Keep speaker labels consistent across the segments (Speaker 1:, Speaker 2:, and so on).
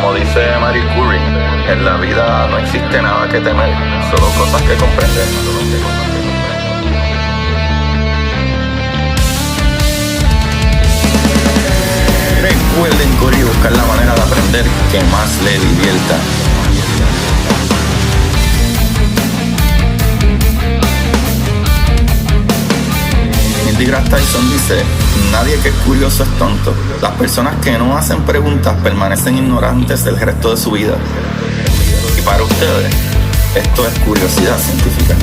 Speaker 1: Como dice Marie Curie, en la vida no existe nada que temer, solo cosas que comprender. Recuerden, corillo, buscar la manera de aprender que más le divierta. Neil deGrasse Tyson dice: nadie que es curioso es tonto. Las personas que no hacen preguntas permanecen ignorantes el resto de su vida. Y para ustedes, esto es curiosidad científica.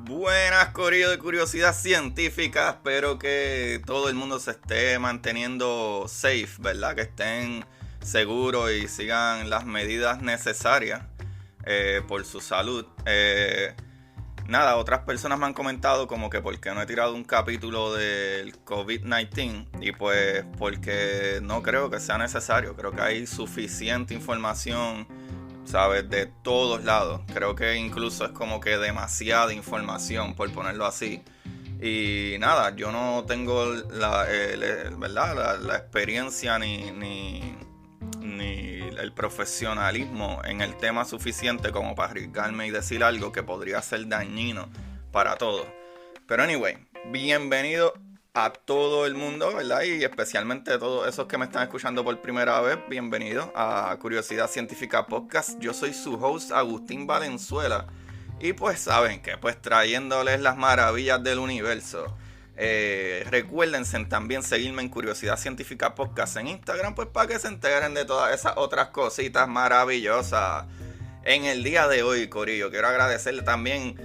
Speaker 1: Buenas, corillo de curiosidad científica. Espero que todo el mundo se esté manteniendo safe, ¿verdad? Que estén seguros y sigan las medidas necesarias por su salud. Nada, otras personas me han comentado como que por qué no he tirado un capítulo del COVID-19 y pues porque no creo que sea necesario. Creo que hay suficiente información, ¿sabes? De todos lados. Creo que incluso es como que demasiada información, por ponerlo así. Y nada, yo no tengo ¿verdad? la experiencia ni el profesionalismo en el tema suficiente como para arriesgarme y decir algo que podría ser dañino para todos. Pero anyway, bienvenido a todo el mundo, ¿verdad? Y especialmente a todos esos que me están escuchando por primera vez. Bienvenidos a Curiosidad Científica Podcast. Yo soy su host, Agustín Valenzuela. Y pues saben que pues trayéndoles las maravillas del universo. Recuérdense también seguirme en Curiosidad Científica Podcast en Instagram, pues para que se enteren de todas esas otras cositas maravillosas. En el día de hoy, corillo, quiero agradecerle también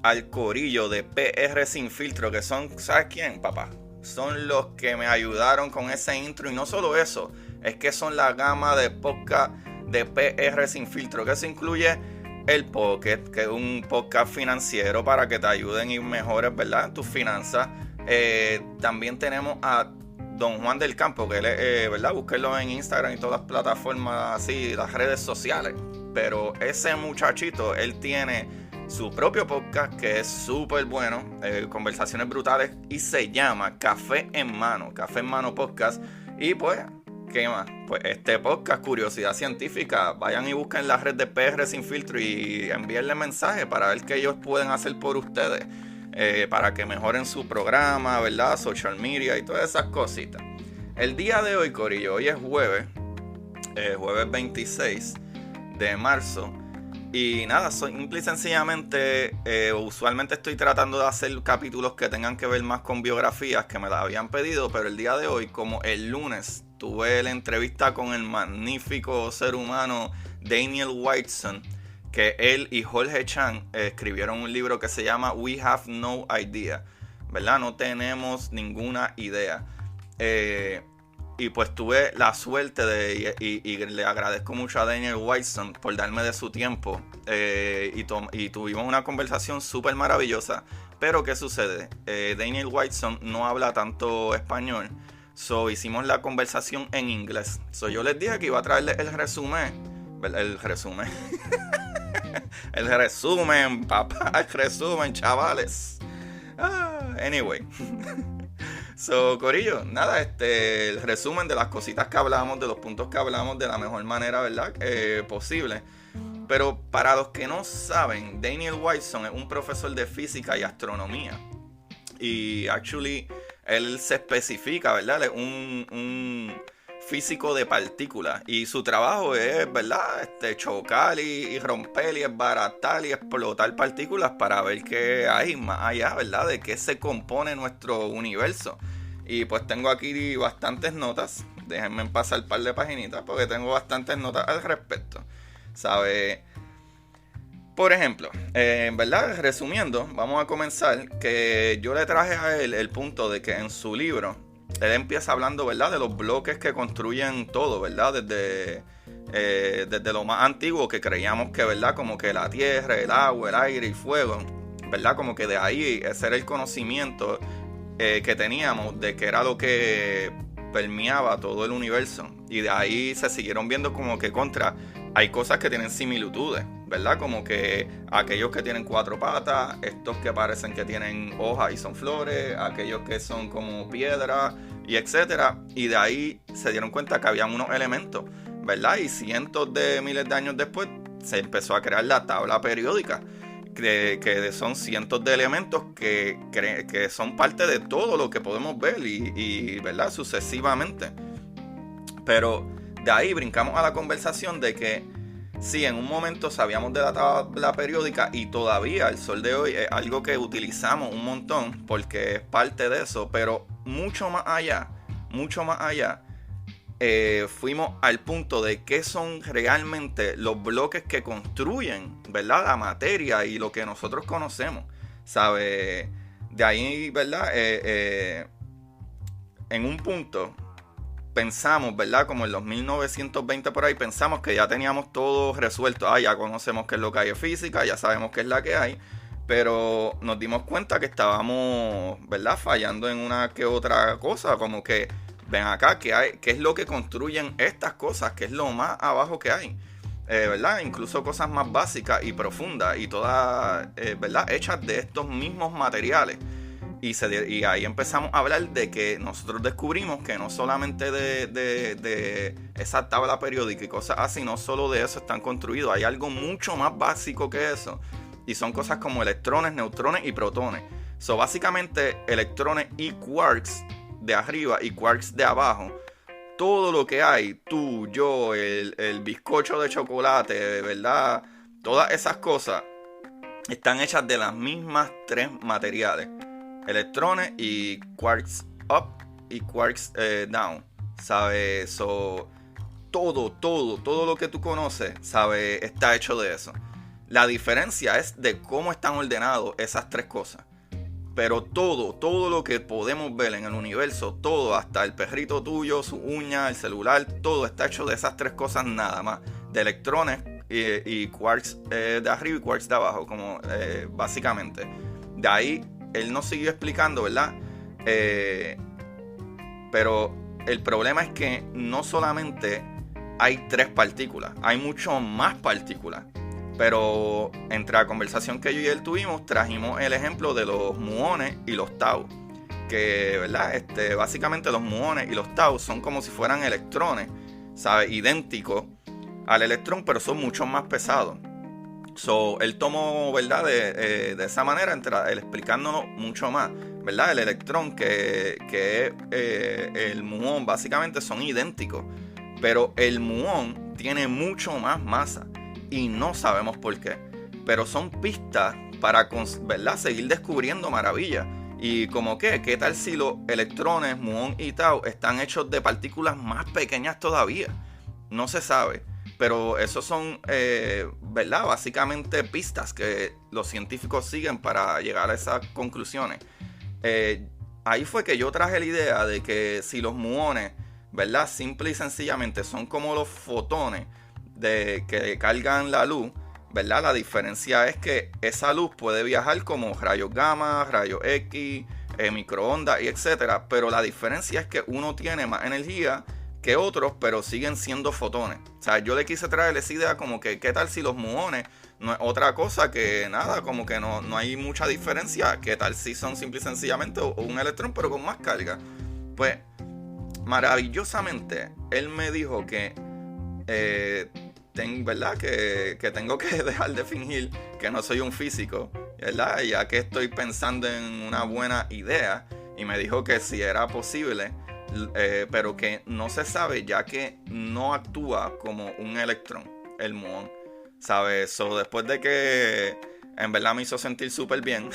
Speaker 1: al corillo de PR Sin Filtro, que son, ¿sabes quién, papá? Son los que me ayudaron con ese intro. Y no solo eso, es que son la gama de podcast de PR Sin Filtro, que eso incluye el Pocket, que es un podcast financiero para que te ayuden y mejores, ¿verdad?, tus finanzas. También tenemos a Don Juan del Campo, que él es, ¿verdad?, búsquenlo en Instagram y todas las plataformas así, las redes sociales. Pero ese muchachito, él tiene su propio podcast que es súper bueno, conversaciones brutales, y se llama Café en Mano Podcast. Y pues, ¿qué más? Pues este podcast, Curiosidad Científica, vayan y busquen la red de PR Sin Filtro y envíenle mensajes para ver qué ellos pueden hacer por ustedes, para que mejoren su programa, ¿verdad? Social media y todas esas cositas. El día de hoy, corillo, hoy es jueves 26 de marzo. Y nada, simple y sencillamente, usualmente estoy tratando de hacer capítulos que tengan que ver más con biografías que me las habían pedido, pero el día de hoy, como el lunes tuve la entrevista con el magnífico ser humano Daniel Whiteson, que él y Jorge Chang escribieron un libro que se llama We Have No Idea, ¿verdad? No tenemos ninguna idea. Y pues tuve la suerte y le agradezco mucho a Daniel Whiteson por darme de su tiempo, y tuvimos una conversación súper maravillosa. Pero ¿qué sucede? Daniel Whiteson no habla tanto español, so hicimos la conversación en inglés. So yo les dije que iba a traerles el resumen, el resumen, papá, el resumen, chavales. Anyway. So, corillo, nada, el resumen de las cositas que hablamos, de los puntos que hablamos de la mejor manera, ¿verdad?, posible. Pero para los que no saben, Daniel Whiteson es un profesor de física y astronomía. Y actually, él se especifica, ¿verdad?, es un físico de partículas. Y su trabajo es, ¿verdad?, chocar y romper y desbaratar y explotar partículas para ver qué hay más allá, ¿verdad?, de qué se compone nuestro universo. Y pues tengo aquí bastantes notas. Déjenme pasar un par de paginitas porque tengo bastantes notas al respecto, ¿sabe? Por ejemplo, ¿verdad?, resumiendo, vamos a comenzar, que yo le traje a él el punto de que en su libro él empieza hablando, ¿verdad?, de los bloques que construyen todo, ¿verdad?, desde lo más antiguo, que creíamos que, ¿verdad?, como que la tierra, el agua, el aire y fuego, ¿verdad?, como que de ahí ese era el conocimiento que teníamos de que era lo que permeaba todo el universo. Y de ahí se siguieron viendo como que hay cosas que tienen similitudes, ¿verdad? Como que aquellos que tienen 4 patas, estos que parecen que tienen hojas y son flores, aquellos que son como piedra y etcétera. Y de ahí se dieron cuenta que habían unos elementos, ¿verdad? Y cientos de miles de años después se empezó a crear la tabla periódica, que son cientos de elementos que son parte de todo lo que podemos ver y ¿verdad? Sucesivamente. Pero de ahí brincamos a la conversación de que sí, en un momento sabíamos de la tabla periódica y todavía el sol de hoy es algo que utilizamos un montón porque es parte de eso, pero mucho más allá, fuimos al punto de qué son realmente los bloques que construyen, ¿verdad? La materia y lo que nosotros conocemos, ¿sabe? De ahí, ¿verdad? En un punto pensamos, ¿verdad? Como en los 1920 por ahí, pensamos que ya teníamos todo resuelto. Ya conocemos qué es lo que hay en física, ya sabemos qué es la que hay. Pero nos dimos cuenta que estábamos, ¿verdad? Fallando en una que otra cosa, como que ven acá, ¿qué es lo que construyen estas cosas? ¿Qué es lo más abajo que hay? ¿Verdad? Incluso cosas más básicas y profundas y todas, ¿verdad? Hechas de estos mismos materiales. Y ahí empezamos a hablar de que nosotros descubrimos que no solamente de esa tabla periódica y cosas así, no solo de eso están construidos. Hay algo mucho más básico que eso. Y son cosas como electrones, neutrones y protones. Básicamente, electrones y quarks de arriba y quarks de abajo, todo lo que hay, tú, yo, el bizcocho de chocolate, ¿verdad? Todas esas cosas están hechas de las mismas 3 materiales: electrones y quarks up y quarks down, ¿sabes? Todo lo que tú conoces, ¿sabes? Está hecho de eso. La diferencia es de cómo están ordenados esas 3 cosas. Pero todo lo que podemos ver en el universo, todo, hasta el perrito tuyo, su uña, el celular, todo está hecho de esas 3 cosas nada más. De electrones y quarks de arriba y quarks de abajo, como básicamente. De ahí, él nos siguió explicando, ¿verdad? Pero el problema es que no solamente hay 3 partículas, hay mucho más partículas. Pero entre la conversación que yo y él tuvimos, trajimos el ejemplo de los muones y los tau. Que, ¿verdad? Básicamente los muones y los tau son como si fueran electrones, ¿sabes? Idénticos al electrón, pero son mucho más pesados. Él tomó, ¿verdad? De esa manera, él explicándonos mucho más, ¿verdad? El electrón que es el muón, básicamente son idénticos. Pero el muón tiene mucho más masa. Y no sabemos por qué. Pero son pistas para, ¿verdad?, seguir descubriendo maravillas. Y como ¿qué tal si los electrones, muón y tau están hechos de partículas más pequeñas todavía? No se sabe. Pero esos son, ¿verdad?, básicamente pistas que los científicos siguen para llegar a esas conclusiones. Ahí fue que yo traje la idea de que si los muones, ¿verdad?, simple y sencillamente son como los fotones que cargan la luz, ¿verdad? La diferencia es que esa luz puede viajar como rayos gamma, rayos X, microondas y etcétera, pero la diferencia es que uno tiene más energía que otros, pero siguen siendo fotones. O sea, yo le quise traer esa idea como que ¿qué tal si los muones no es otra cosa que nada? Como que no hay mucha diferencia. ¿Qué tal si son simple y sencillamente un electrón pero con más carga? Pues maravillosamente él me dijo que ¿verdad? Que tengo que dejar de fingir que no soy un físico, ¿verdad? Ya que estoy pensando en una buena idea. Y me dijo que si era posible, pero que no se sabe, ya que no actúa como un electrón, el muón, ¿sabes? Después de que en verdad me hizo sentir súper bien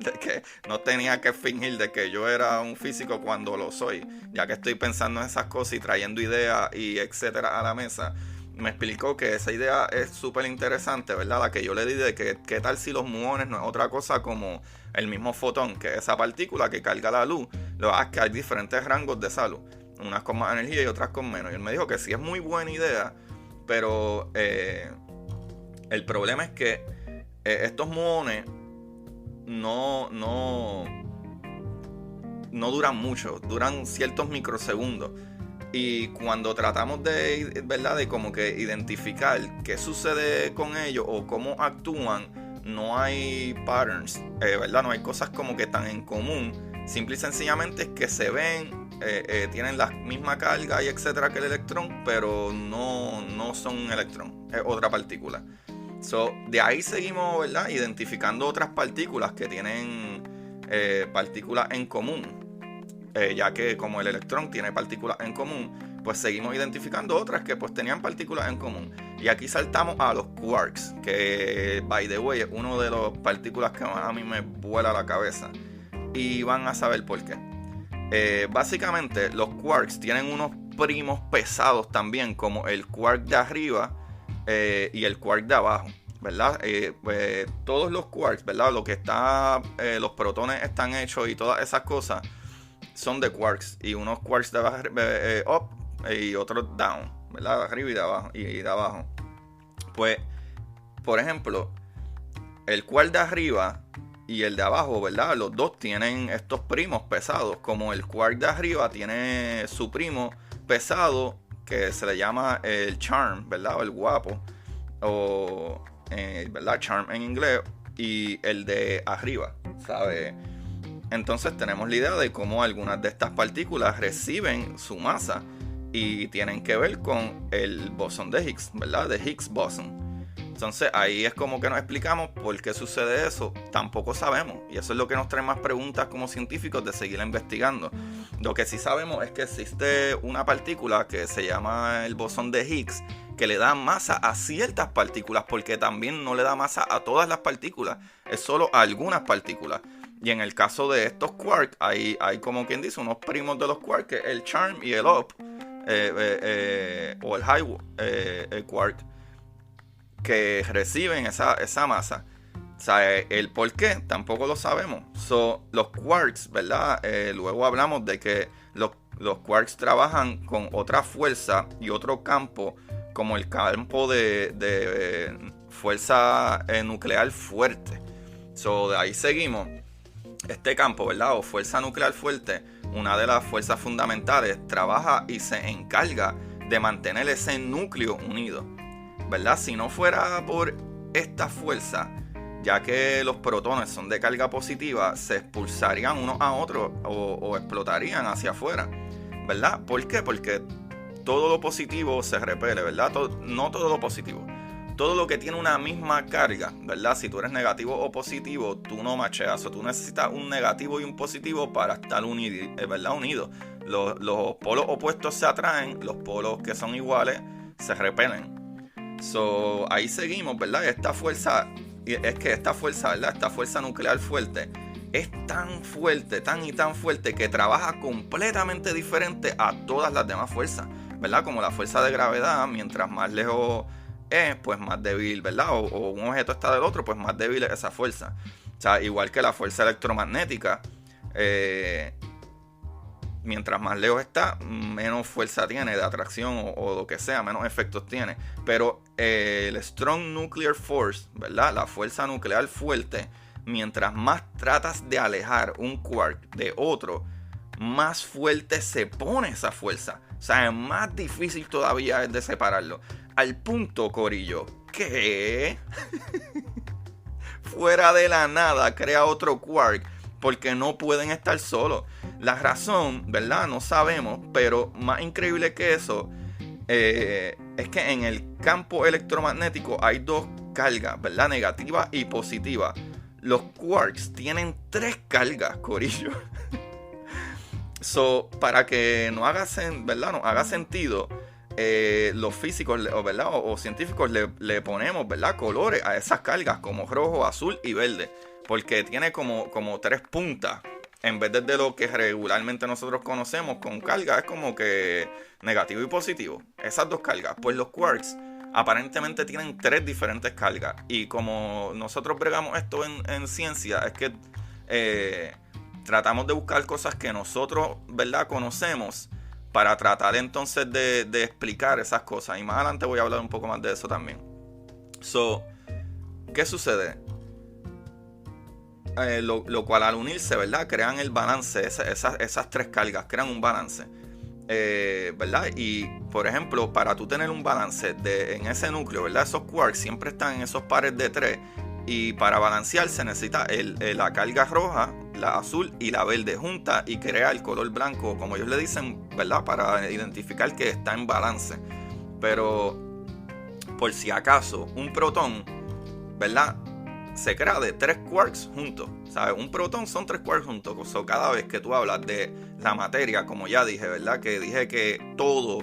Speaker 1: de que no tenía que fingir de que yo era un físico cuando lo soy, ya que estoy pensando en esas cosas y trayendo ideas y etcétera a la mesa. Me explicó que esa idea es súper interesante, ¿verdad? La que yo le di de que qué tal si los muones no es otra cosa como el mismo fotón, que es esa partícula que carga la luz. Lo que es que hay diferentes rangos de esa luz, unas con más energía y otras con menos. Y él me dijo que sí es muy buena idea, pero el problema es que no duran mucho, duran ciertos microsegundos. Y cuando tratamos de, ¿verdad?, de como que identificar qué sucede con ellos o cómo actúan, no hay patterns, ¿verdad? No hay cosas como que tan en común. Simple y sencillamente es que se ven, tienen la misma carga y etcétera que el electrón, pero no son un electrón, es otra partícula. So, de ahí seguimos, ¿verdad?, identificando otras partículas que tienen partículas en común. Ya que como el electrón tiene partículas en común, pues seguimos identificando otras que pues tenían partículas en común. Y aquí saltamos a los quarks, que by the way es una de las partículas que más a mí me vuela la cabeza. Y van a saber por qué. Básicamente los quarks tienen unos primos pesados también, como el quark de arriba y el quark de abajo, ¿verdad? Pues, todos los quarks, ¿verdad? Lo que está, los protones están hechos y todas esas cosas son de quarks, y unos quarks de up y otros down, ¿verdad? De arriba y de abajo. Pues, por ejemplo, el quark de arriba y el de abajo, ¿verdad? Los dos tienen estos primos pesados. Como el quark de arriba tiene su primo pesado, que se le llama el charm, ¿verdad? O el guapo, o ¿verdad? Charm en inglés. Y el de arriba, ¿sabes? Entonces tenemos la idea de cómo algunas de estas partículas reciben su masa y tienen que ver con el bosón de Higgs, ¿verdad? De Higgs boson. Entonces ahí es como que nos explicamos por qué sucede eso. Tampoco sabemos, y eso es lo que nos trae más preguntas como científicos de seguir investigando. Lo que sí sabemos es que existe una partícula que se llama el bosón de Higgs, que le da masa a ciertas partículas, porque también no le da masa a todas las partículas, es solo a algunas partículas. Y en el caso de estos quarks, hay como quien dice unos primos de los quarks, que es el charm y el up, o el high quark, que reciben esa masa. O sea, el por qué tampoco lo sabemos. So, los quarks, ¿verdad? Luego hablamos de que los quarks trabajan con otra fuerza y otro campo, como el campo de fuerza nuclear fuerte. So, de ahí seguimos. Este campo, ¿verdad?, o fuerza nuclear fuerte, una de las fuerzas fundamentales, trabaja y se encarga de mantener ese núcleo unido, ¿verdad? Si no fuera por esta fuerza, ya que los protones son de carga positiva, se expulsarían unos a otros o explotarían hacia afuera, ¿verdad? ¿Por qué? Porque todo lo positivo se repele, ¿verdad? No todo lo positivo. Todo lo que tiene una misma carga, ¿verdad? Si tú eres negativo o positivo, tú no macheas. O tú necesitas un negativo y un positivo para estar ¿verdad? Unidos. Los polos opuestos se atraen, los polos que son iguales se repelen. So, ahí seguimos, ¿verdad? Esta fuerza, ¿verdad? Esta fuerza nuclear fuerte es tan fuerte, tan fuerte, que trabaja completamente diferente a todas las demás fuerzas, ¿verdad? Como la fuerza de gravedad, mientras más lejos pues más débil, ¿verdad? O un objeto está del otro, pues más débil es esa fuerza. O sea, igual que la fuerza electromagnética, mientras más lejos está, menos fuerza tiene de atracción o lo que sea, menos efectos tiene. Pero el Strong Nuclear Force, ¿verdad? La fuerza nuclear fuerte, mientras más tratas de alejar un quark de otro, más fuerte se pone esa fuerza. O sea, es más difícil todavía es de separarlo. Al punto, corillo, que fuera de la nada crea otro quark, porque no pueden estar solos. La razón, ¿verdad? No sabemos, pero más increíble que eso es que en el campo electromagnético hay dos cargas, ¿verdad? Negativa y positiva. Los quarks tienen 3 cargas, corillo. So, para que no haga, ¿verdad? No haga sentido, los físicos, ¿verdad? O científicos le ponemos, ¿verdad?, colores a esas cargas, como rojo, azul y verde, porque tiene como 3 puntas, en vez de lo que regularmente nosotros conocemos con carga, es como que negativo y positivo. Esas 2 cargas, pues los quarks aparentemente tienen 3 diferentes cargas, y como nosotros bregamos esto en ciencia, es que tratamos de buscar cosas que nosotros, ¿verdad?, conocemos, para tratar entonces de explicar esas cosas. Y más adelante voy a hablar un poco más de eso también. So, ¿qué sucede? lo cual al unirse, ¿verdad? Crean el balance, esas tres cargas, crean un balance. ¿Verdad? Y por ejemplo, para tú tener un balance en ese núcleo, ¿verdad? Esos quarks siempre están en esos pares de 3 y para balancear se necesita la carga roja, la azul y la verde junta y crea el color blanco, como ellos le dicen, ¿verdad? Para identificar que está en balance. Pero por si acaso un protón, ¿verdad? Se crea de 3 quarks juntos, ¿sabes? Un protón son 3 quarks juntos. O sea, cada vez que tú hablas de la materia, como ya dije, ¿verdad? Que dije que todo,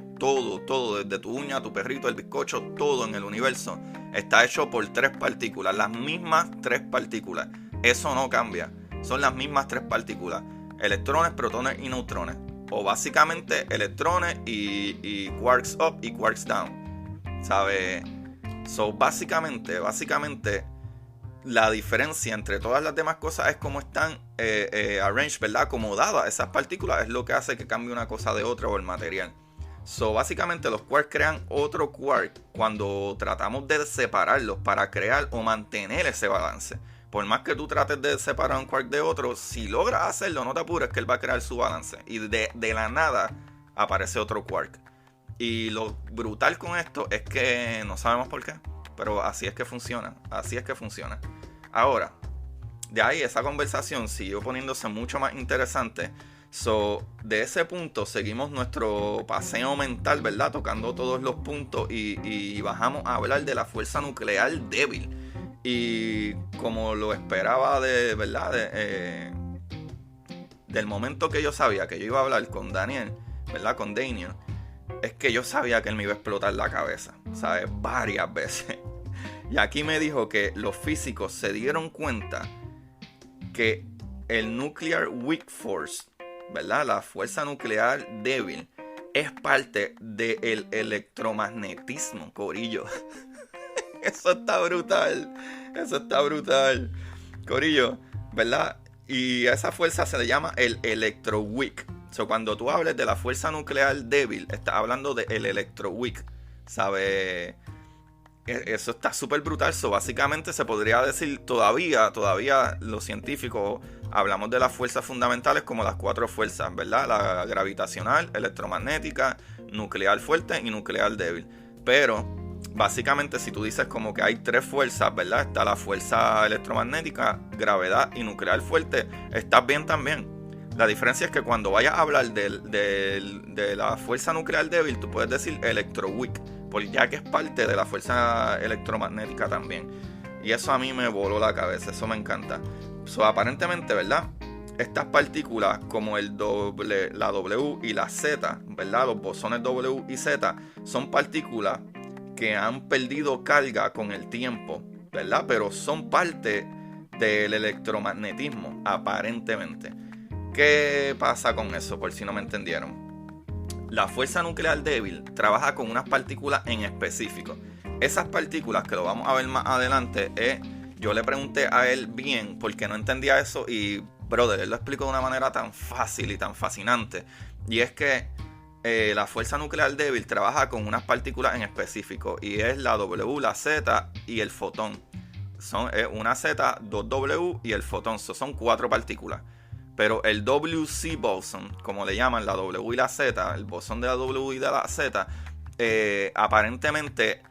Speaker 1: desde tu uña, tu perrito, el bizcocho, todo en el universo está hecho por 3 partículas, las mismas 3 partículas. Eso no cambia, son las mismas 3 partículas: electrones, protones y neutrones. O básicamente electrones y quarks up y quarks down, ¿sabes? So, básicamente la diferencia entre todas las demás cosas es cómo están arranged, ¿verdad? Acomodadas esas partículas es lo que hace que cambie una cosa de otra o el material. So, básicamente los quarks crean otro quark cuando tratamos de separarlos para crear o mantener ese balance. Por más que tú trates de separar un quark de otro, si logras hacerlo, no te apures que él va a crear su balance. Y de la nada aparece otro quark. Y lo brutal con esto es que no sabemos por qué, pero así es que funciona. Ahora, de ahí esa conversación siguió poniéndose mucho más interesante. So, de ese punto seguimos nuestro paseo mental, ¿verdad? Tocando todos los puntos y bajamos a hablar de la fuerza nuclear débil. Y como lo esperaba ¿verdad? Del momento que yo sabía que yo iba a hablar con Daniel, ¿verdad? Con Daniel, es que yo sabía que él me iba a explotar la cabeza, ¿sabes? Varias veces. Y aquí me dijo que los físicos se dieron cuenta que el Nuclear Weak Force, ¿verdad? La fuerza nuclear débil, es parte del electromagnetismo, corillo. Eso está brutal, corillo, ¿verdad? Y esa fuerza se le llama el electroweak. So, cuando tú hables de la fuerza nuclear débil, estás hablando del electroweak, ¿sabes? Eso está súper brutal. So, básicamente se podría decir todavía los científicos hablamos de las fuerzas fundamentales como las 4 fuerzas, ¿verdad? La gravitacional, electromagnética, nuclear fuerte y nuclear débil. Pero básicamente si tú dices como que hay 3 fuerzas, ¿verdad? Está la fuerza electromagnética, gravedad y nuclear fuerte, estás bien también. La diferencia es que cuando vayas a hablar de la fuerza nuclear débil, tú puedes decir electroweak, ya que es parte de la fuerza electromagnética también. Y eso a mí me voló la cabeza, eso me encanta. So, aparentemente, ¿verdad? Estas partículas como la W y la Z, ¿verdad? Los bosones W y Z son partículas que han perdido carga con el tiempo, ¿verdad? Pero son parte del electromagnetismo, aparentemente. ¿Qué pasa con eso? Por si no me entendieron. La fuerza nuclear débil trabaja con unas partículas en específico. Esas partículas, que lo vamos a ver más adelante, yo le pregunté a él bien porque no entendía eso y, brother, él lo explicó de una manera tan fácil y tan fascinante. Y es que la fuerza nuclear débil trabaja con unas partículas en específico y es la W, la Z y el fotón. Son una Z, 2 W y el fotón. Son 4 partículas. Pero el WC boson, como le llaman, la W y la Z, el bosón de la W y de la Z, aparentemente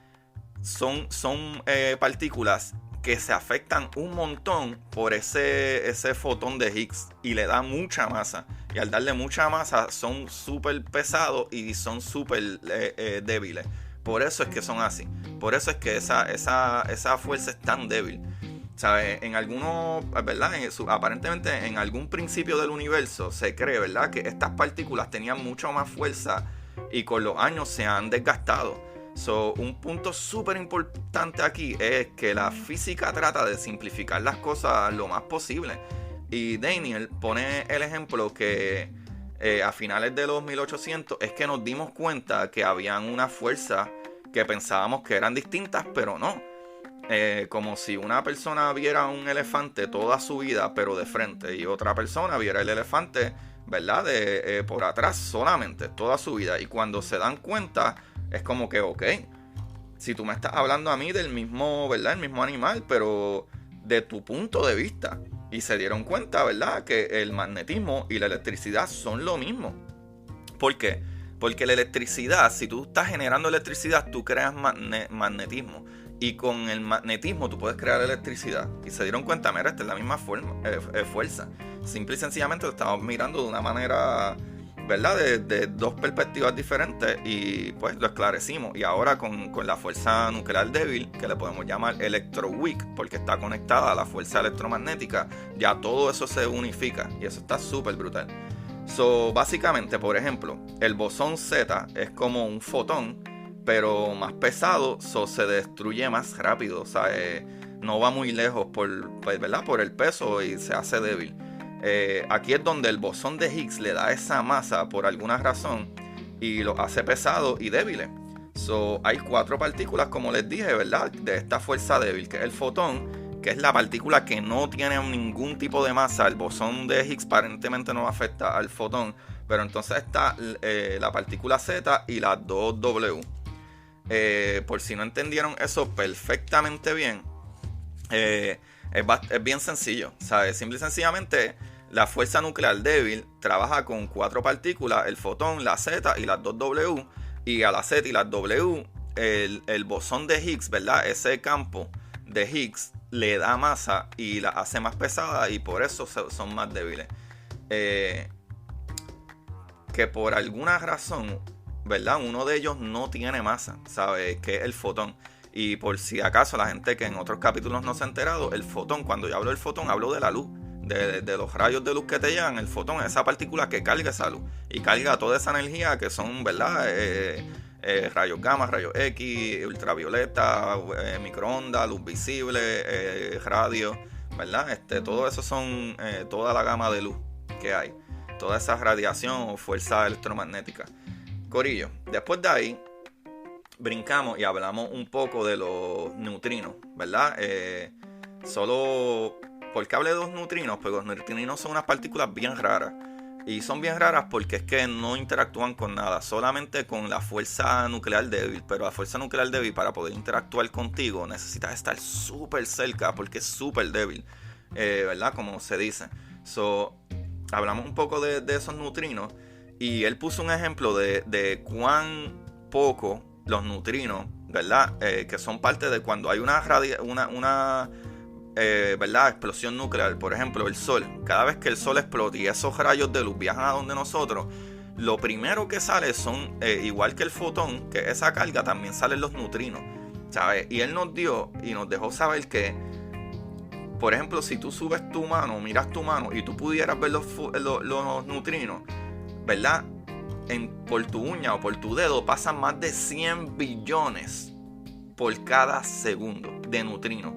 Speaker 1: son partículas que se afectan un montón por ese fotón de Higgs y le da mucha masa. Y al darle mucha masa son súper pesados y son súper débiles. Por eso es que son así. Por eso es que esa fuerza es tan débil. ¿Sabes? En algunos, ¿verdad? Aparentemente en algún principio del universo se cree, ¿verdad? Que estas partículas tenían mucho más fuerza y con los años se han desgastado. So, un punto súper importante aquí es que la física trata de simplificar las cosas lo más posible. Y Daniel pone el ejemplo que a finales de los 1800 es que nos dimos cuenta que habían una fuerza que pensábamos que eran distintas, pero no. Como si una persona viera un elefante toda su vida, pero de frente, y otra persona viera el elefante, ¿verdad? Por atrás solamente, toda su vida. Y cuando se dan cuenta, es como que, ok, si tú me estás hablando a mí del mismo, ¿verdad? El mismo animal, pero de tu punto de vista. Y se dieron cuenta, ¿verdad?, que el magnetismo y la electricidad son lo mismo. ¿Por qué? Porque la electricidad, si tú estás generando electricidad, tú creas magnetismo. Y con el magnetismo tú puedes crear electricidad. Y se dieron cuenta, mira, esta es la misma fuerza. Simple y sencillamente lo estamos mirando de una manera, ¿verdad?, de dos perspectivas diferentes, y pues lo esclarecimos. Y ahora con la fuerza nuclear débil, que le podemos llamar electroweak, porque está conectada a la fuerza electromagnética, ya todo eso se unifica, y eso está súper brutal. Básicamente, por ejemplo, el bosón Z es como un fotón, pero más pesado, se destruye más rápido, o sea, no va muy lejos ¿verdad?, por el peso, y se hace débil. Aquí es donde el bosón de Higgs le da esa masa por alguna razón y lo hace pesado y débil. Hay 4 partículas, como les dije, ¿verdad?, de esta fuerza débil, que es el fotón, que es la partícula que no tiene ningún tipo de masa. El bosón de Higgs aparentemente no afecta al fotón, pero entonces está la partícula Z y la 2W. Por si no entendieron eso perfectamente bien, es bien sencillo, ¿sabes? Simple y sencillamente, la fuerza nuclear débil trabaja con 4 partículas: el fotón, la Z y las 2W. Y a la Z y las W, el bosón de Higgs, ¿verdad?, ese campo de Higgs le da masa y la hace más pesada, y por eso son más débiles. Que por alguna razón, ¿verdad?, uno de ellos no tiene masa, ¿sabes?, que es el fotón. Y por si acaso la gente que en otros capítulos no se ha enterado, el fotón, cuando yo hablo del fotón, hablo de la luz, de los rayos de luz que te llegan. El fotón es esa partícula que carga esa luz y carga toda esa energía, que son, ¿verdad?, rayos gamma, rayos X, ultravioleta, microondas, luz visible, radio, ¿verdad? Todo eso son toda la gama de luz que hay, toda esa radiación o fuerza electromagnética. Corillo, después de ahí brincamos y hablamos un poco de los neutrinos, ¿verdad? ¿Por qué hablé de los neutrinos? Pues los neutrinos son unas partículas bien raras. Y son bien raras porque es que no interactúan con nada, solamente con la fuerza nuclear débil. Pero la fuerza nuclear débil, para poder interactuar contigo, necesitas estar súper cerca, porque es súper débil, ¿verdad?, como se dice. Hablamos un poco de esos neutrinos, y él puso un ejemplo de cuán poco los neutrinos, ¿verdad?, que son parte de cuando hay una ¿verdad?, explosión nuclear. Por ejemplo, el Sol. Cada vez que el Sol explota y esos rayos de luz viajan a donde nosotros, lo primero que sale son, igual que el fotón, que esa carga, también salen los neutrinos, ¿sabes? Y él nos dio y nos dejó saber que, por ejemplo, si tú subes tu mano, miras tu mano y tú pudieras ver los neutrinos, ¿verdad?, por tu uña o por tu dedo, pasan más de 100 billones por cada segundo de neutrinos.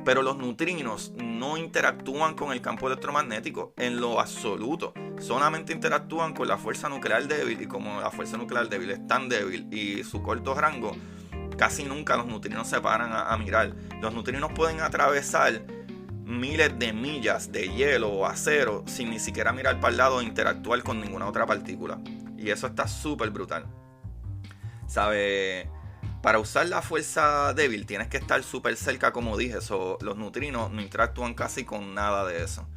Speaker 1: Pero los neutrinos no interactúan con el campo electromagnético en lo absoluto. Solamente interactúan con la fuerza nuclear débil, y como la fuerza nuclear débil es tan débil y su corto rango, casi nunca los neutrinos se paran a mirar. Los neutrinos pueden atravesar miles de millas de hielo o acero sin ni siquiera mirar para el lado e interactuar con ninguna otra partícula. Y eso está súper brutal, ¿sabes? Para usar la fuerza débil tienes que estar súper cerca, como dije. Los neutrinos no interactúan casi con nada de eso.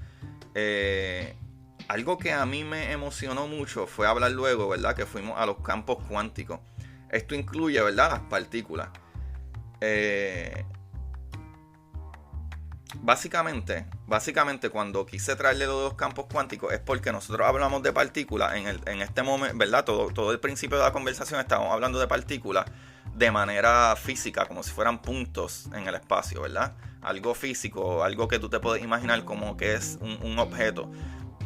Speaker 1: Algo que a mí me emocionó mucho fue hablar luego, ¿verdad?, que fuimos a los campos cuánticos. Esto incluye, ¿verdad?, las partículas. Básicamente, cuando quise traerle los dos campos cuánticos, es porque nosotros hablamos de partículas en este momento, ¿verdad? Todo el principio de la conversación estábamos hablando de partículas de manera física, como si fueran puntos en el espacio, ¿verdad? Algo físico, algo que tú te puedes imaginar como que es un objeto.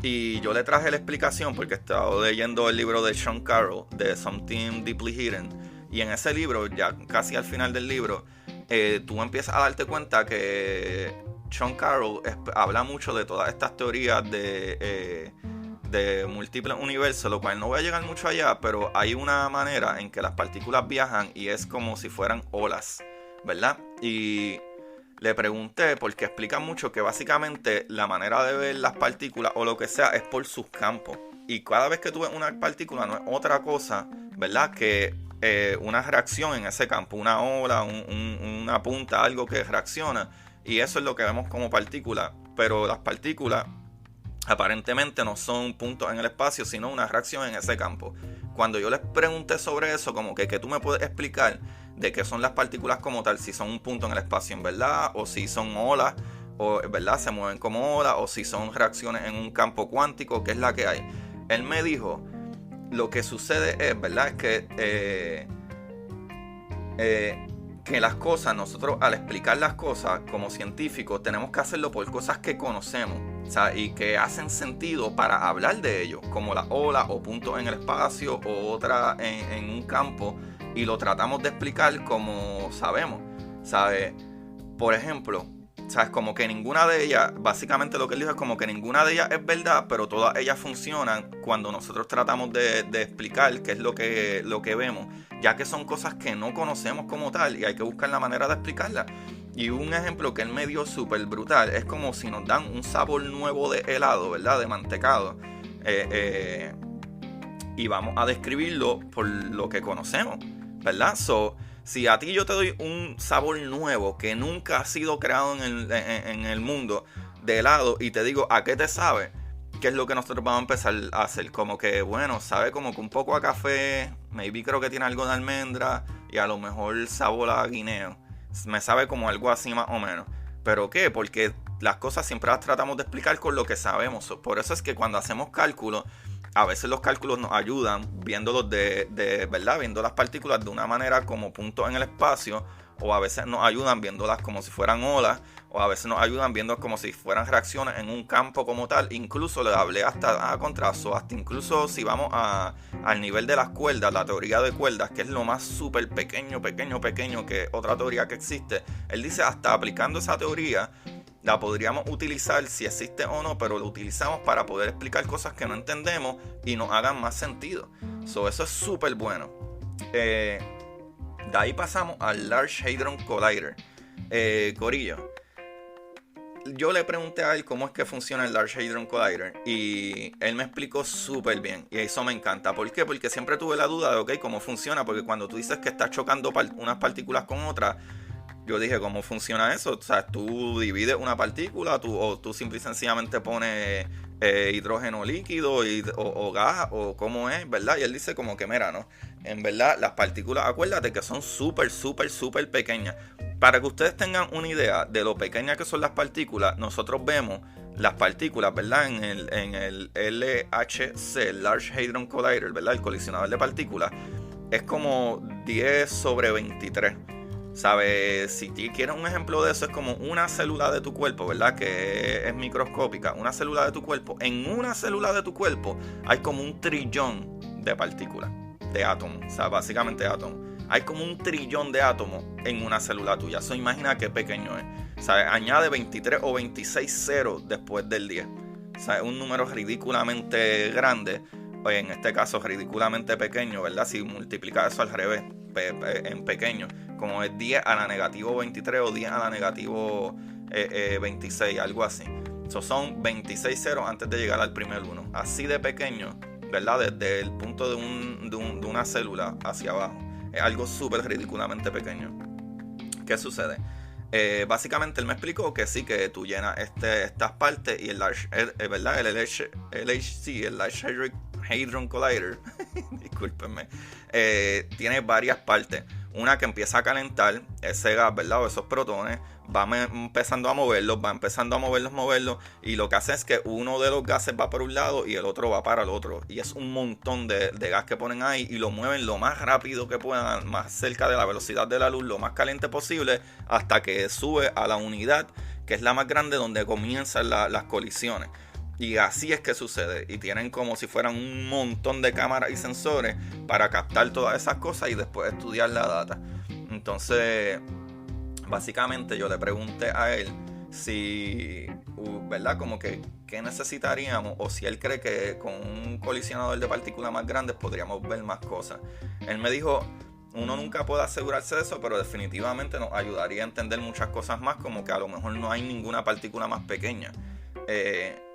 Speaker 1: Y yo le traje la explicación porque estaba leyendo el libro de Sean Carroll, de Something Deeply Hidden. Y en ese libro, ya casi al final del libro, tú empiezas a darte cuenta que Sean Carroll habla mucho de todas estas teorías de múltiples universos, lo cual no voy a llegar mucho allá, pero hay una manera en que las partículas viajan y es como si fueran olas, ¿verdad? Y le pregunté, porque explica mucho que básicamente la manera de ver las partículas o lo que sea es por sus campos. Y cada vez que tú ves una partícula no es otra cosa, ¿verdad?, que una reacción en ese campo, una ola, una punta, algo que reacciona. Y eso es lo que vemos como partícula. pero las partículas aparentemente no son puntos en el espacio, sino una reacción en ese campo. Cuando yo les pregunté sobre eso, como que tú me puedes explicar de qué son las partículas como tal, si son un punto en el espacio en verdad, o si son olas, o verdad se mueven como olas, o si son reacciones en un campo cuántico, ¿qué es la que hay? Él me dijo, lo que sucede es, ¿verdad? Es que las cosas, nosotros al explicar las cosas como científicos, tenemos que hacerlo por cosas que conocemos, o sea, y que hacen sentido para hablar de ellos, como las olas o puntos en el espacio o otra en un campo, y lo tratamos de explicar como sabemos, ¿sabes? Por ejemplo, ¿sabes? Como que ninguna de ellas, básicamente lo que él dijo es como que ninguna de ellas es verdad, pero todas ellas funcionan cuando nosotros tratamos de explicar qué es lo que vemos, ya que son cosas que no conocemos como tal y hay que buscar la manera de explicarlas. Y un ejemplo que él me dio súper brutal es como si nos dan un sabor nuevo de helado, ¿verdad? De mantecado. Y vamos a describirlo por lo que conocemos, ¿verdad? Si a ti yo te doy un sabor nuevo que nunca ha sido creado en el mundo de helado y te digo a qué te sabe, ¿qué es lo que nosotros vamos a empezar a hacer? Como que, bueno, sabe como que un poco a café, maybe creo que tiene algo de almendra y a lo mejor sabor a guineo. Me sabe como algo así más o menos. ¿Pero qué? Porque las cosas siempre las tratamos de explicar con lo que sabemos. Por eso es que cuando hacemos cálculos, a veces los cálculos nos ayudan viéndolos de ¿verdad? Viendo las partículas de una manera como puntos en el espacio, o a veces nos ayudan viéndolas como si fueran olas, o a veces nos ayudan viendo como si fueran reacciones en un campo como tal. Incluso le hablé hasta a contraso, hasta incluso si vamos al nivel de las cuerdas, la teoría de cuerdas, que es lo más súper pequeño que otra teoría que existe. Él dice hasta aplicando esa teoría la podríamos utilizar si existe o no, pero lo utilizamos para poder explicar cosas que no entendemos y nos hagan más sentido. Eso es súper bueno. De ahí pasamos al Large Hadron Collider. Corillo, yo le pregunté a él cómo es que funciona el Large Hadron Collider y él me explicó súper bien y eso me encanta. ¿Por qué? Porque siempre tuve la duda de, ok, ¿cómo funciona? Porque cuando tú dices que estás chocando unas partículas con otras, yo dije, ¿cómo funciona eso? O sea, tú divides una partícula o tú simple y sencillamente pones hidrógeno líquido o gas o cómo es, ¿verdad? Y él dice como que, mira, ¿no? En verdad, las partículas, acuérdate que son súper pequeñas. Para que ustedes tengan una idea de lo pequeñas que son las partículas, nosotros vemos las partículas, ¿verdad? En el LHC, el Large Hadron Collider, ¿verdad? El colisionador de partículas, es como 10/23. ¿Sabes? Si quieres un ejemplo de eso, es como una célula de tu cuerpo, ¿verdad? Que es microscópica. Una célula de tu cuerpo. En una célula de tu cuerpo hay como 1 trillón de partículas, de átomos. O sea, básicamente átomos. Hay como 1 trillón de átomos en una célula tuya. Eso imagina qué pequeño es. O sea, añade 23 o 26 ceros después del 10. O sea, es un número ridículamente grande. O en este caso, ridículamente pequeño, ¿verdad? Si multiplicas eso al revés, en pequeño, como es 10 a la negativo 23 o 10 a la negativo 26, algo así. Eso son 26 ceros antes de llegar al primer 1. Así de pequeño, ¿verdad? Desde el punto de una célula hacia abajo. Es algo súper ridículamente pequeño. ¿Qué sucede? Básicamente él me explicó que sí, que tú llenas estas partes y el Large, ¿verdad? El LHC, el Large Hadron Collider, discúlpenme, tiene varias partes. Una que empieza a calentar ese gas, ¿verdad? O esos protones, va empezando a moverlos, y lo que hace es que uno de los gases va para un lado y el otro va para el otro. Y es un montón de gas que ponen ahí y lo mueven lo más rápido que puedan, más cerca de la velocidad de la luz, lo más caliente posible, hasta que sube a la unidad, que es la más grande, donde comienzan las colisiones. Y así es que sucede. Y tienen como si fueran un montón de cámaras y sensores para captar todas esas cosas y después estudiar la data. Entonces, básicamente yo le pregunté a él si, ¿verdad? Como que qué necesitaríamos, o si él cree que con un colisionador de partículas más grandes podríamos ver más cosas. Él me dijo, uno nunca puede asegurarse de eso, pero definitivamente nos ayudaría a entender muchas cosas más, como que a lo mejor no hay ninguna partícula más pequeña.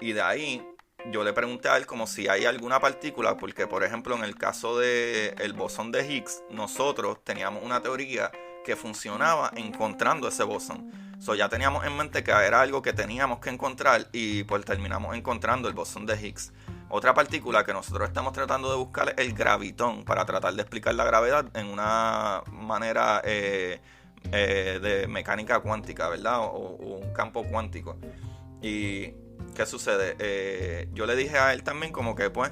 Speaker 1: Y de ahí yo le pregunté a él como si hay alguna partícula, porque por ejemplo en el caso del bosón de Higgs, nosotros teníamos una teoría que funcionaba encontrando ese bosón. So ya teníamos en mente que era algo que teníamos que encontrar y pues terminamos encontrando el bosón de Higgs. Otra partícula que nosotros estamos tratando de buscar es el gravitón, para tratar de explicar la gravedad en una manera de mecánica cuántica, ¿verdad? O un campo cuántico. ¿Y qué sucede? Yo le dije a él también como que pues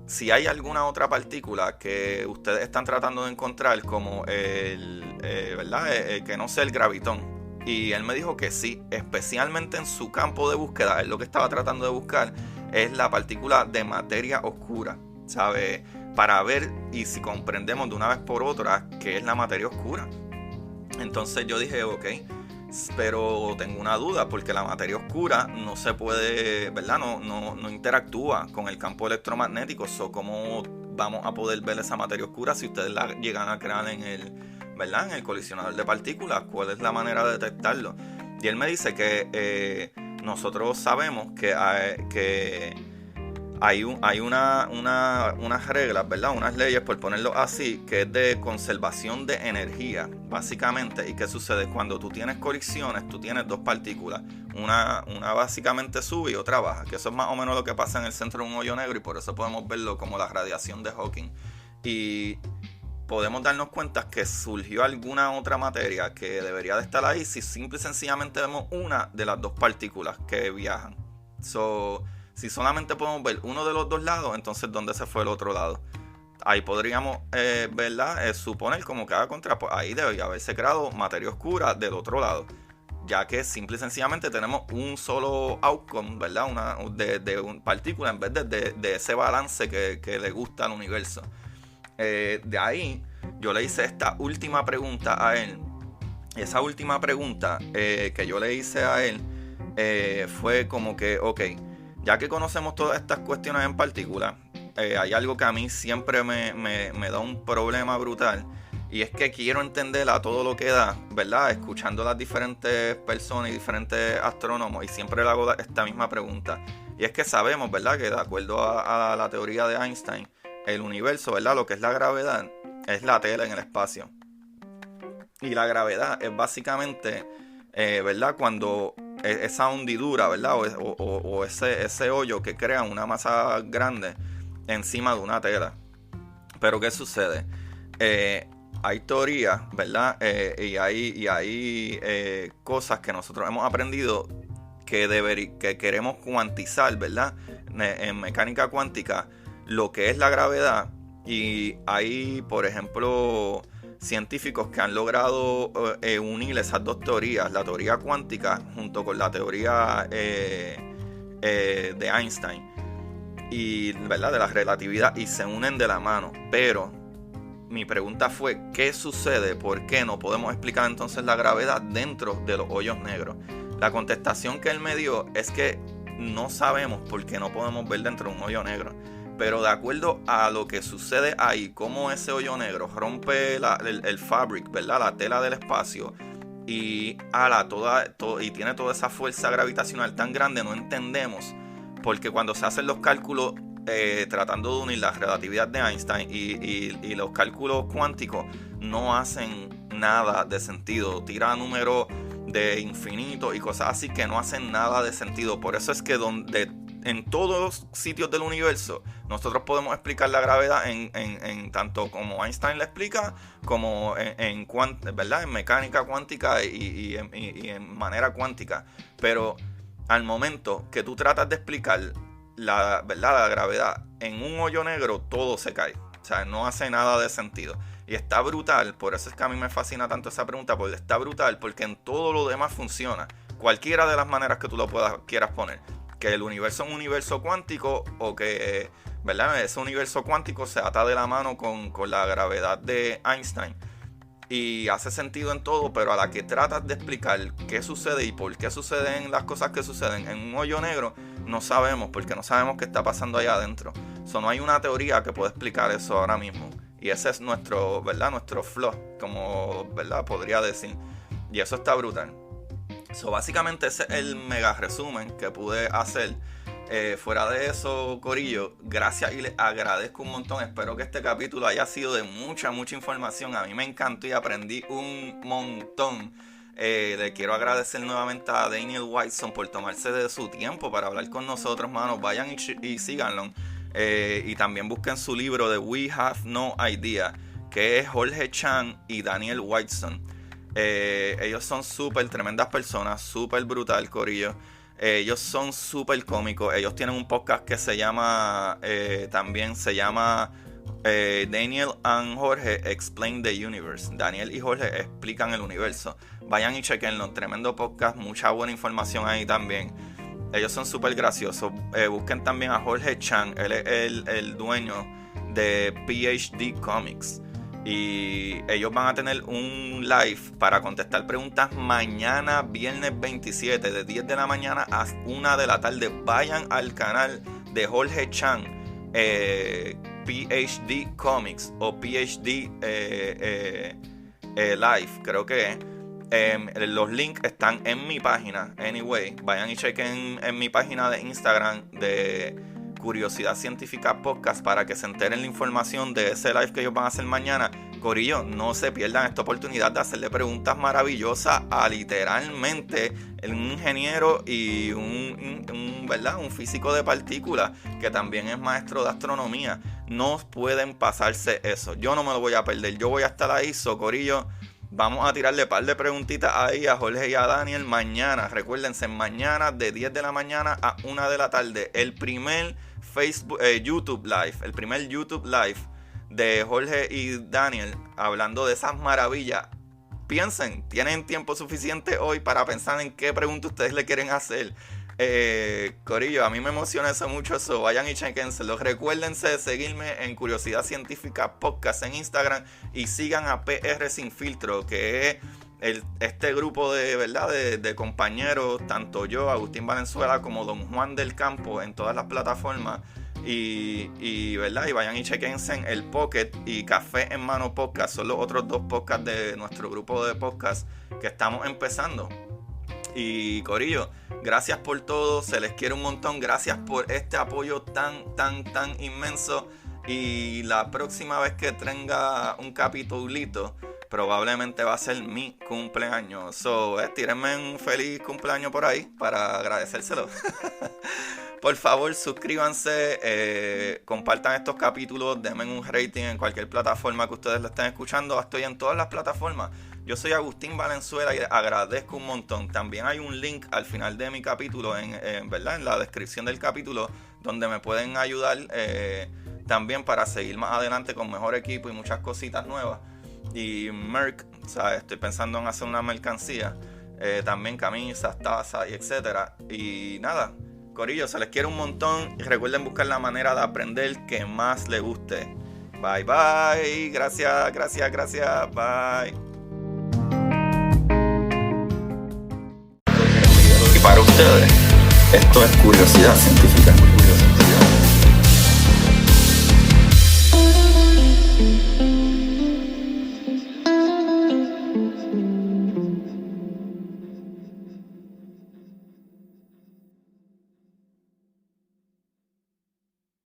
Speaker 1: si hay alguna otra partícula que ustedes están tratando de encontrar como ¿verdad? Que no sea el gravitón. Y él me dijo que sí, especialmente en su campo de búsqueda, él lo que estaba tratando de buscar es la partícula de materia oscura, ¿sabe? Para ver y si comprendemos de una vez por otra qué es la materia oscura. Entonces yo dije, ok, pero tengo una duda porque la materia oscura no se puede, ¿verdad? No interactúa con el campo electromagnético. ¿Cómo vamos a poder ver esa materia oscura si ustedes la llegan a crear ¿verdad? En el colisionador de partículas? ¿Cuál es la manera de detectarlo? Y él me dice que nosotros sabemos que hay unas reglas, ¿verdad? Unas leyes, por ponerlo así, que es de conservación de energía, básicamente. ¿Y qué sucede? Cuando tú tienes colisiones, tú tienes dos partículas. Una básicamente sube y otra baja, que eso es más o menos lo que pasa en el centro de un hoyo negro y por eso podemos verlo como la radiación de Hawking. Y podemos darnos cuenta que surgió alguna otra materia que debería de estar ahí si simple y sencillamente vemos una de las dos partículas que viajan. Si solamente podemos ver uno de los dos lados, entonces ¿dónde se fue el otro lado? Ahí podríamos, ¿verdad? Suponer como que haga contra, pues ahí debería haberse creado materia oscura del otro lado, ya que simple y sencillamente tenemos un solo outcome, ¿verdad? De una partícula en vez de ese balance que le gusta al universo. De ahí yo le hice esta última pregunta a él. Esa última pregunta que yo le hice a él fue como que, ok, ya que conocemos todas estas cuestiones en particular, hay algo que a mí siempre me da un problema brutal, y es que quiero entender a todo lo que da, ¿verdad? Escuchando a las diferentes personas y diferentes astrónomos, y siempre le hago esta misma pregunta. Y es que sabemos, ¿verdad? Que de acuerdo a la teoría de Einstein, el universo, ¿verdad? Lo que es la gravedad es la tela en el espacio. Y la gravedad es básicamente, ¿verdad? Cuando esa hundidura, ¿verdad? O ese hoyo que crea una masa grande encima de una tela. Pero ¿qué sucede? Hay teorías, ¿verdad? Y hay cosas que nosotros hemos aprendido que queremos cuantizar, ¿verdad? En mecánica cuántica, lo que es la gravedad. Y hay, por ejemplo, científicos que han logrado unir esas dos teorías, la teoría cuántica junto con la teoría de Einstein, y, ¿verdad? De la relatividad, y se unen de la mano. Pero mi pregunta fue, ¿qué sucede? ¿Por qué no podemos explicar entonces la gravedad dentro de los hoyos negros? La contestación que él me dio es que no sabemos por qué no podemos ver dentro de un hoyo negro. Pero de acuerdo a lo que sucede ahí, cómo ese hoyo negro rompe el fabric, ¿verdad? La tela del espacio, y y tiene toda esa fuerza gravitacional tan grande, no entendemos. Porque cuando se hacen los cálculos tratando de unir la relatividad de Einstein y los cálculos cuánticos, no hacen nada de sentido. Tira números de infinito y cosas así que no hacen nada de sentido. Por eso es que en todos los sitios del universo nosotros podemos explicar la gravedad en tanto como Einstein la explica, como ¿verdad? En mecánica cuántica y en manera cuántica. Pero al momento que tú tratas de explicar ¿verdad? La gravedad en un hoyo negro, todo se cae. O sea, no hace nada de sentido. Y está brutal, por eso es que a mí me fascina tanto esa pregunta, porque está brutal, porque en todo lo demás funciona. Cualquiera de las maneras que tú lo quieras poner. Que el universo es un universo cuántico, o que, ¿verdad? Ese universo cuántico se ata de la mano con la gravedad de Einstein. Y hace sentido en todo, pero a la que tratas de explicar qué sucede y por qué suceden las cosas que suceden en un hoyo negro, no sabemos, porque no sabemos qué está pasando allá adentro. No hay una teoría que pueda explicar eso ahora mismo. Y ese es nuestro, ¿verdad? Nuestro flaw, como, ¿verdad? Podría decir. Y eso está brutal. Básicamente ese es el mega resumen que pude hacer. Fuera de eso, corillo, gracias y les agradezco un montón. Espero que este capítulo haya sido de mucha información. A mí me encantó y aprendí un montón. Le quiero agradecer nuevamente a Daniel Whiteson por tomarse de su tiempo para hablar con nosotros, hermanos. Vayan y síganlo. Y también busquen su libro de We Have No Idea, que es Jorge Chang y Daniel Whiteson. Ellos son súper tremendas personas, súper brutal, corillo. Ellos son súper cómicos. Ellos tienen un podcast que se llama Daniel and Jorge Explain the Universe. Daniel y Jorge explican el universo. Vayan y chequenlo, tremendo podcast, mucha buena información ahí también. Ellos son súper graciosos. Busquen también a Jorge Chang. Él es el dueño de PhD Comics. Y ellos van a tener un live para contestar preguntas mañana, viernes 27, de 10 de la mañana a 1 de la tarde. Vayan al canal de Jorge Chang, PhD Comics o PhD Live, creo que es. Los links están en mi página. Anyway, vayan y chequen en mi página de Instagram de Curiosidad Científica Podcast para que se enteren la información de ese live que ellos van a hacer mañana. Corillo, no se pierdan esta oportunidad de hacerle preguntas maravillosas a literalmente un ingeniero y un físico de partículas que también es maestro de astronomía. No pueden pasarse eso. Yo no me lo voy a perder. Yo voy a estar ahí, Corillo. Vamos a tirarle un par de preguntitas ahí a Jorge y a Daniel mañana. Recuérdense, mañana de 10 de la mañana a 1 de la tarde. El primer YouTube Live de Jorge y Daniel hablando de esas maravillas. Piensen, tienen tiempo suficiente hoy para pensar en qué pregunta ustedes le quieren hacer. Corillo, a mí me emociona eso mucho, eso. Vayan y chequenselo. Recuérdense de seguirme en Curiosidad Científica Podcast en Instagram y sigan a PR Sin Filtro, que es este grupo de compañeros, tanto yo, Agustín Valenzuela, como Don Juan del Campo, en todas las plataformas. Y vayan y chequense en El Pocket y Café en Mano Podcast. Son los otros dos podcasts de nuestro grupo de podcast que estamos empezando. Y corillo, gracias por todo, se les quiere un montón, gracias por este apoyo tan inmenso. Y la próxima vez que tenga un capitulito, probablemente va a ser mi cumpleaños. Tírenme un feliz cumpleaños por ahí para agradecérselo. Por favor, suscríbanse, compartan estos capítulos, denme un rating en cualquier plataforma que ustedes lo estén escuchando. Estoy en todas las plataformas. Yo soy Agustín Valenzuela y agradezco un montón. También hay un link al final de mi capítulo, en la descripción del capítulo, donde me pueden ayudar también para seguir más adelante con mejor equipo y muchas cositas nuevas. Y merch, estoy pensando en hacer una mercancía, también camisas, tazas y etcétera. Y nada, corillo, se les quiere un montón y recuerden buscar la manera de aprender que más les guste. Bye bye, gracias, bye. Y para ustedes, esto es Curiosidad Científica.